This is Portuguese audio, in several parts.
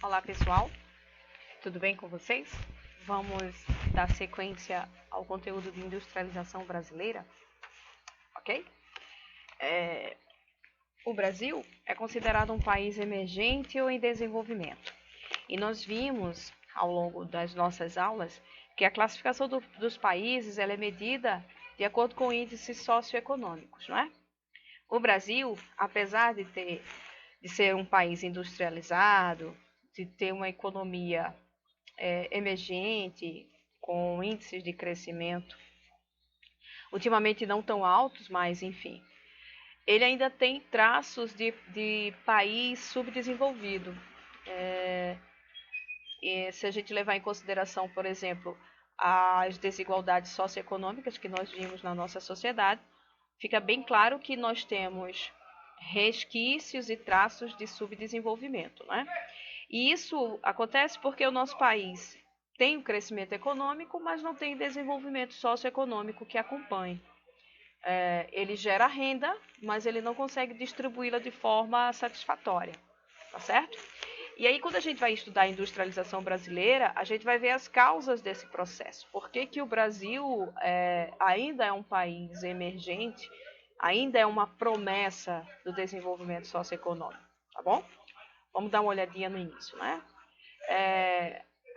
Olá pessoal, tudo bem com vocês? Vamos dar sequência ao conteúdo de industrialização brasileira, ok? O Brasil é considerado um país emergente ou em desenvolvimento. E nós vimos ao longo das nossas aulas que a classificação dos países ela é medida de acordo com índices socioeconômicos, não é? O Brasil, apesar de ser um país industrializado, de ter uma economia emergente, com índices de crescimento ultimamente não tão altos, mas enfim, ele ainda tem traços de país subdesenvolvido. E se a gente levar em consideração, por exemplo, as desigualdades socioeconômicas que nós vimos na nossa sociedade, fica bem claro que nós temos resquícios e traços de subdesenvolvimento, né? E isso acontece porque o nosso país tem um crescimento econômico, mas não tem desenvolvimento socioeconômico que acompanhe. Ele gera renda, mas ele não consegue distribuí-la de forma satisfatória, tá certo? E aí, quando a gente vai estudar a industrialização brasileira, a gente vai ver as causas desse processo. Por que o Brasil ainda é um país emergente, ainda é uma promessa do desenvolvimento socioeconômico, tá bom? Vamos dar uma olhadinha no início, né?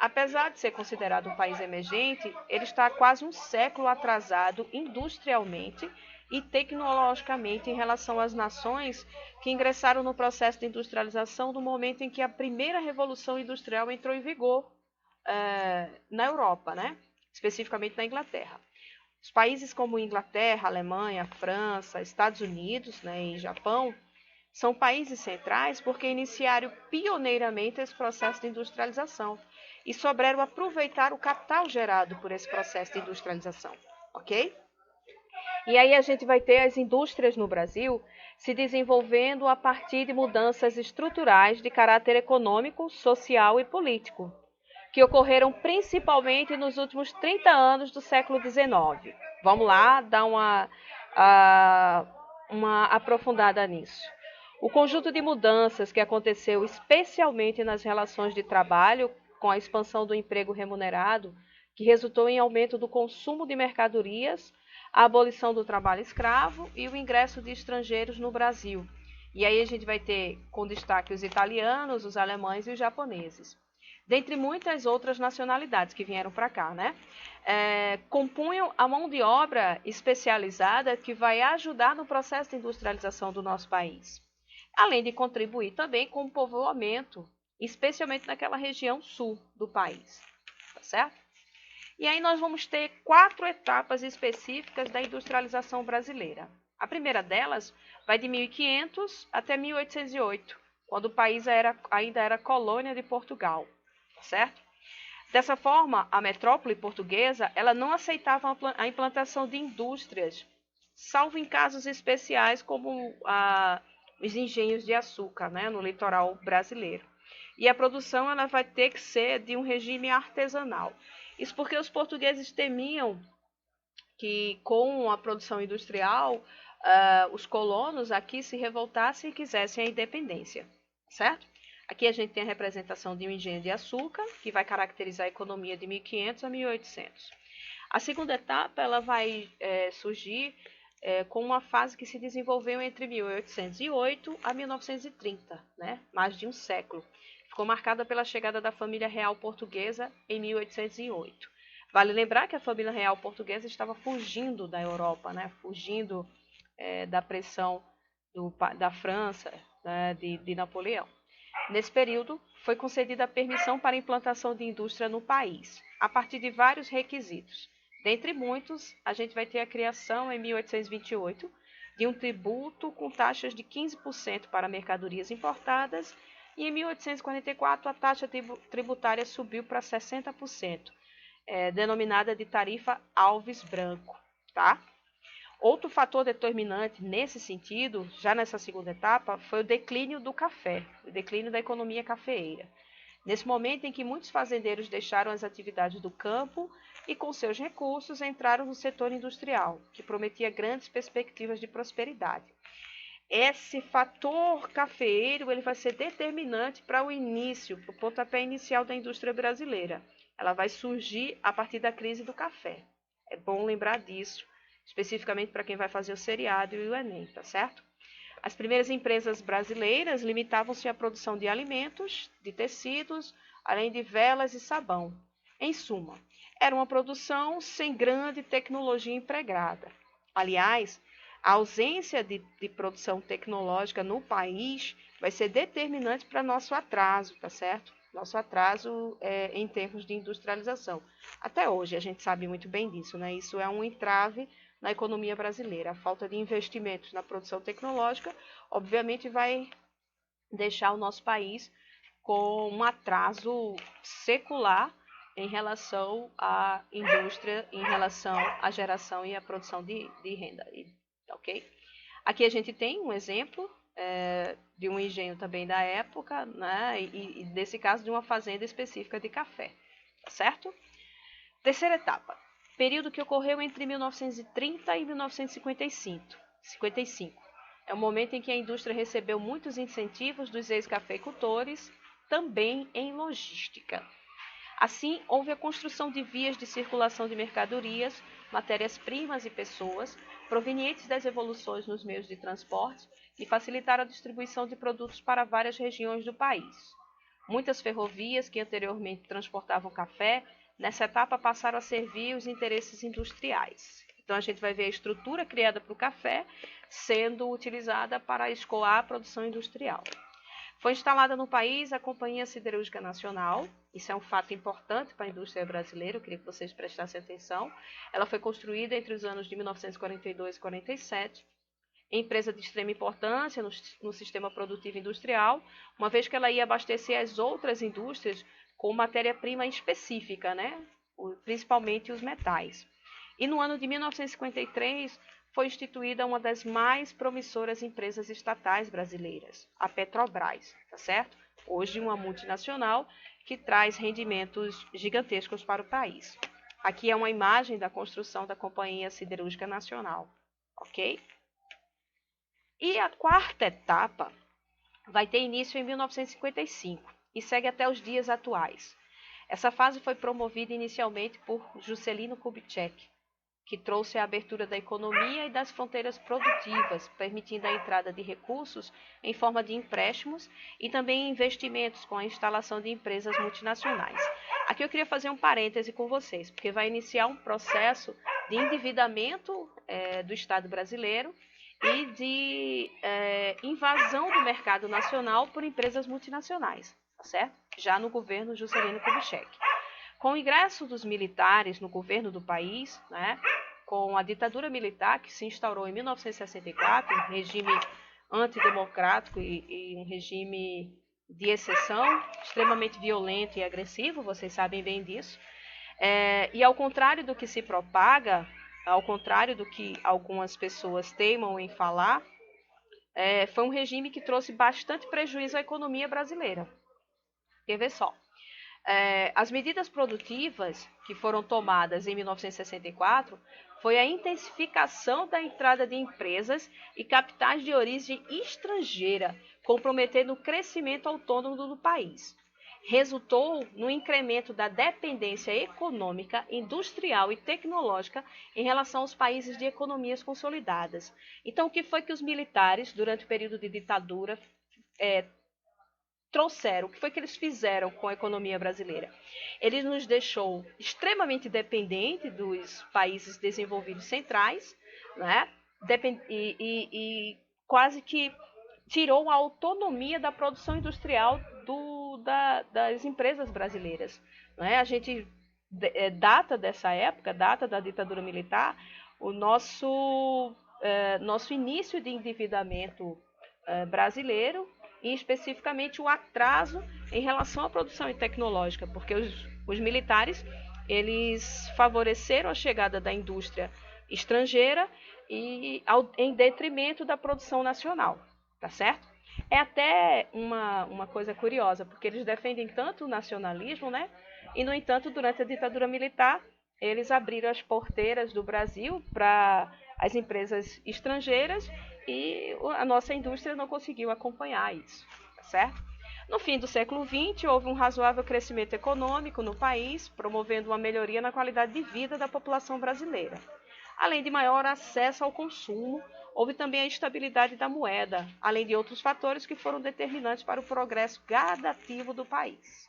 Apesar de ser considerado um país emergente, ele está há quase um século atrasado industrialmente e tecnologicamente em relação às nações que ingressaram no processo de industrialização no momento em que a primeira revolução industrial entrou em vigor na Europa, né? Especificamente na Inglaterra. Os países como Inglaterra, Alemanha, França, Estados Unidos, né, e Japão são países centrais porque iniciaram pioneiramente esse processo de industrialização e souberam aproveitar o capital gerado por esse processo de industrialização, ok? E aí a gente vai ter as indústrias no Brasil se desenvolvendo a partir de mudanças estruturais de caráter econômico, social e político, que ocorreram principalmente nos últimos 30 anos do século XIX. Vamos lá dar uma aprofundada nisso. O conjunto de mudanças que aconteceu especialmente nas relações de trabalho, com a expansão do emprego remunerado, que resultou em aumento do consumo de mercadorias, a abolição do trabalho escravo e o ingresso de estrangeiros no Brasil. E aí a gente vai ter com destaque os italianos, os alemães e os japoneses. Dentre muitas outras nacionalidades que vieram para cá, né? Compunham a mão de obra especializada que vai ajudar no processo de industrialização do nosso país, além de contribuir também com o povoamento, especialmente naquela região sul do país, tá certo? E aí nós vamos ter 4 etapas específicas da industrialização brasileira. A primeira delas vai de 1500 até 1808, quando o país ainda era colônia de Portugal, tá certo? Dessa forma, a metrópole portuguesa ela não aceitava a implantação de indústrias, salvo em casos especiais como os engenhos de açúcar, né, no litoral brasileiro. E a produção ela vai ter que ser de um regime artesanal. Isso porque os portugueses temiam que com a produção industrial os colonos aqui se revoltassem e quisessem a independência, certo? Aqui a gente tem a representação de um engenho de açúcar, que vai caracterizar a economia de 1500 a 1800. A segunda etapa ela vai surgir com uma fase que se desenvolveu entre 1808 a 1930, né? Mais de um século. Ficou marcada pela chegada da família real portuguesa em 1808. Vale lembrar que a família real portuguesa estava fugindo da Europa, né? Fugindo da pressão da França, né? de Napoleão. Nesse período, foi concedida a permissão para a implantação de indústria no país, a partir de vários requisitos. Dentre muitos, a gente vai ter a criação, em 1828, de um tributo com taxas de 15% para mercadorias importadas, e em 1844 a taxa tributária subiu para 60%, denominada de tarifa Alves Branco, tá? Outro fator determinante nesse sentido, já nessa segunda etapa, foi o declínio do café, o declínio da economia cafeeira. Nesse momento em que muitos fazendeiros deixaram as atividades do campo e, com seus recursos, entraram no setor industrial, que prometia grandes perspectivas de prosperidade. esse fator cafeeiro ele vai ser determinante para o início, para o pontapé inicial da indústria brasileira. Ela vai surgir a partir da crise do café. É bom lembrar disso, especificamente para quem vai fazer o seriado e o Enem, tá certo? As primeiras empresas brasileiras limitavam-se à produção de alimentos, de tecidos, além de velas e sabão. Em suma, era uma produção sem grande tecnologia empregada. Aliás, a ausência de produção tecnológica no país vai ser determinante para nosso atraso, tá certo? Nosso atraso em termos de industrialização. Até hoje a gente sabe muito bem disso, né? Isso é um entrave na economia brasileira. A falta de investimentos na produção tecnológica, obviamente, vai deixar o nosso país com um atraso secular em relação à indústria, em relação à geração e à produção de renda, ok? Aqui a gente tem um exemplo de um engenho também da época, né? E desse caso de uma fazenda específica de café, tá certo? Terceira etapa, período que ocorreu entre 1930 e 1955. É o momento em que a indústria recebeu muitos incentivos dos ex-cafeicultores, também em logística. Assim, houve a construção de vias de circulação de mercadorias, matérias-primas e pessoas, provenientes das evoluções nos meios de transporte, que facilitaram a distribuição de produtos para várias regiões do país. Muitas ferrovias que anteriormente transportavam café, nessa etapa passaram a servir os interesses industriais. Então a gente vai ver a estrutura criada para o café sendo utilizada para escoar a produção industrial. Foi instalada no país a Companhia Siderúrgica Nacional, isso é um fato importante para a indústria brasileira, eu queria que vocês prestassem atenção. Ela foi construída entre os anos de 1942 e 47, empresa de extrema importância no sistema produtivo industrial, uma vez que ela ia abastecer as outras indústrias com matéria-prima específica, né? Principalmente os metais. E no ano de 1953 foi instituída uma das mais promissoras empresas estatais brasileiras, a Petrobras, tá certo? Hoje uma multinacional que traz rendimentos gigantescos para o país. Aqui é uma imagem da construção da Companhia Siderúrgica Nacional, ok? E a quarta etapa vai ter início em 1955 e segue até os dias atuais. Essa fase foi promovida inicialmente por Juscelino Kubitschek, que trouxe a abertura da economia e das fronteiras produtivas, permitindo a entrada de recursos em forma de empréstimos e também investimentos com a instalação de empresas multinacionais. Aqui eu queria fazer um parêntese com vocês, porque vai iniciar um processo de endividamento do Estado brasileiro e de invasão do mercado nacional por empresas multinacionais, tá certo? Já no governo Juscelino Kubitschek. Com o ingresso dos militares no governo do país, né, com a ditadura militar que se instaurou em 1964, um regime antidemocrático e um regime de exceção, extremamente violento e agressivo, vocês sabem bem disso. E ao contrário do que se propaga, ao contrário do que algumas pessoas teimam em falar, foi um regime que trouxe bastante prejuízo à economia brasileira. Quer ver só? As medidas produtivas que foram tomadas em 1964 foi a intensificação da entrada de empresas e capitais de origem estrangeira, comprometendo o crescimento autônomo do país. Resultou no incremento da dependência econômica, industrial e tecnológica em relação aos países de economias consolidadas. Então, o que foi que os militares, durante o período de ditadura, trouxeram? O que foi que eles fizeram com a economia brasileira? Ele nos deixou extremamente dependente dos países desenvolvidos centrais, né? E quase que tirou a autonomia da produção industrial das empresas brasileiras. Né? A gente data dessa época, data da ditadura militar, o nosso início de endividamento brasileiro, e especificamente o atraso em relação à produção tecnológica, porque os militares eles favoreceram a chegada da indústria estrangeira em detrimento da produção nacional, tá certo? É até uma coisa curiosa, porque eles defendem tanto o nacionalismo, né? E, no entanto, durante a ditadura militar, eles abriram as porteiras do Brasil para as empresas estrangeiras e a nossa indústria não conseguiu acompanhar isso, tá certo? No fim do século XX, houve um razoável crescimento econômico no país, promovendo uma melhoria na qualidade de vida da população brasileira. Além de maior acesso ao consumo, houve também a estabilidade da moeda, além de outros fatores que foram determinantes para o progresso gradativo do país.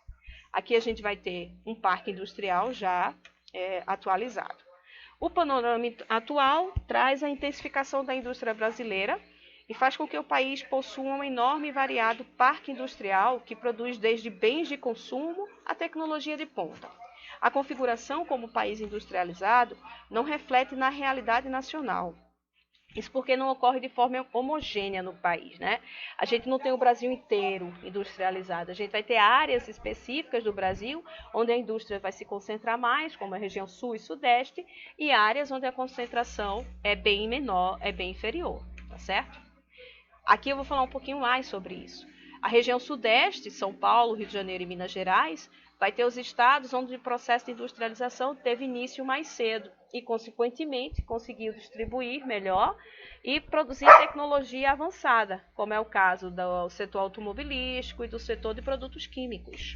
Aqui a gente vai ter um parque industrial já atualizado. O panorama atual traz a intensificação da indústria brasileira e faz com que o país possua um enorme e variado parque industrial que produz desde bens de consumo a tecnologia de ponta. A configuração como país industrializado não reflete na realidade nacional. Isso porque não ocorre de forma homogênea no país, né? A gente não tem o Brasil inteiro industrializado. A gente vai ter áreas específicas do Brasil onde a indústria vai se concentrar mais, como a região sul e sudeste, e áreas onde a concentração é bem menor, é bem inferior, tá certo? Aqui eu vou falar um pouquinho mais sobre isso. A região sudeste, São Paulo, Rio de Janeiro e Minas Gerais, vai ter os estados onde o processo de industrialização teve início mais cedo e, consequentemente, conseguiu distribuir melhor e produzir tecnologia avançada, como é o caso do setor automobilístico e do setor de produtos químicos.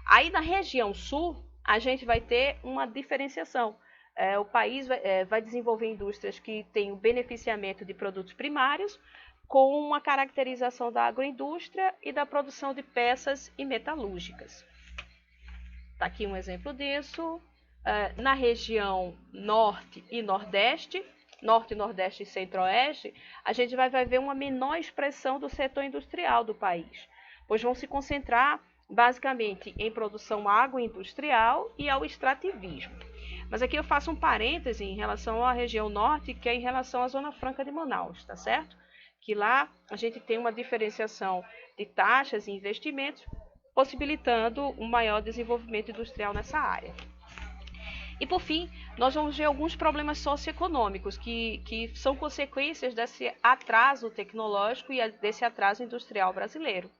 Aí, na região sul, a gente vai ter uma diferenciação. O país vai desenvolver indústrias que têm o beneficiamento de produtos primários, com uma caracterização da agroindústria e da produção de peças e metalúrgicas. Está aqui um exemplo disso. Na região norte e nordeste, norte, nordeste e centro-oeste, a gente vai ver uma menor expressão do setor industrial do país, pois vão se concentrar basicamente em produção agroindustrial e ao extrativismo. Mas aqui eu faço um parêntese em relação à região norte, que é em relação à Zona Franca de Manaus, tá certo? Que lá a gente tem uma diferenciação de taxas e investimentos, possibilitando um maior desenvolvimento industrial nessa área. E por fim, nós vamos ver alguns problemas socioeconômicos que são consequências desse atraso tecnológico e desse atraso industrial brasileiro.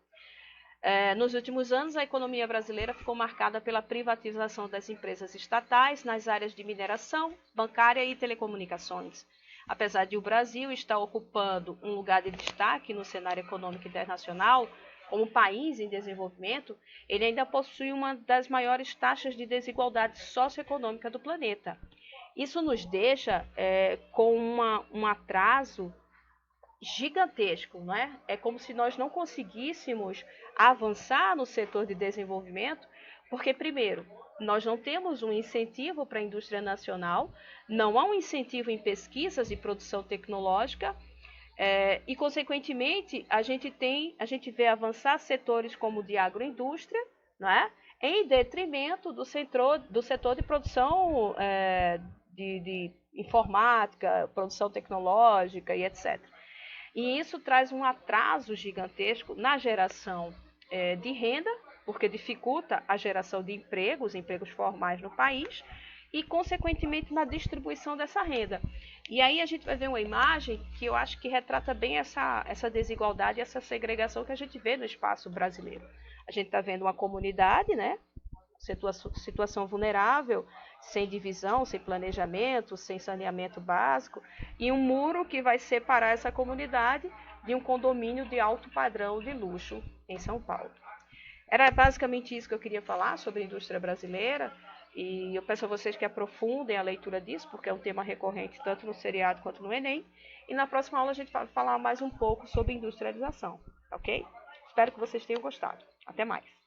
Nos últimos anos, a economia brasileira ficou marcada pela privatização das empresas estatais nas áreas de mineração, bancária e telecomunicações. Apesar de o Brasil estar ocupando um lugar de destaque no cenário econômico internacional, como país em desenvolvimento, ele ainda possui uma das maiores taxas de desigualdade socioeconômica do planeta. Isso nos deixa com um atraso gigantesco, não é? É como se nós não conseguíssemos avançar no setor de desenvolvimento, porque, primeiro, nós não temos um incentivo para a indústria nacional, não há um incentivo em pesquisas e produção tecnológica, e, consequentemente, a gente vê avançar setores como o de agroindústria, não é? Em detrimento do setor de produção de informática, produção tecnológica e etc. E isso traz um atraso gigantesco na geração de renda, porque dificulta a geração de empregos formais no país, e, consequentemente, na distribuição dessa renda. E aí a gente vai ver uma imagem que eu acho que retrata bem essa desigualdade, essa segregação que a gente vê no espaço brasileiro. A gente está vendo uma comunidade, né? Situação vulnerável, sem divisão, sem planejamento, sem saneamento básico, e um muro que vai separar essa comunidade de um condomínio de alto padrão de luxo em São Paulo. Era basicamente isso que eu queria falar sobre a indústria brasileira, e eu peço a vocês que aprofundem a leitura disso, porque é um tema recorrente tanto no seriado quanto no Enem, e na próxima aula a gente vai falar mais um pouco sobre industrialização, ok? Espero que vocês tenham gostado. Até mais!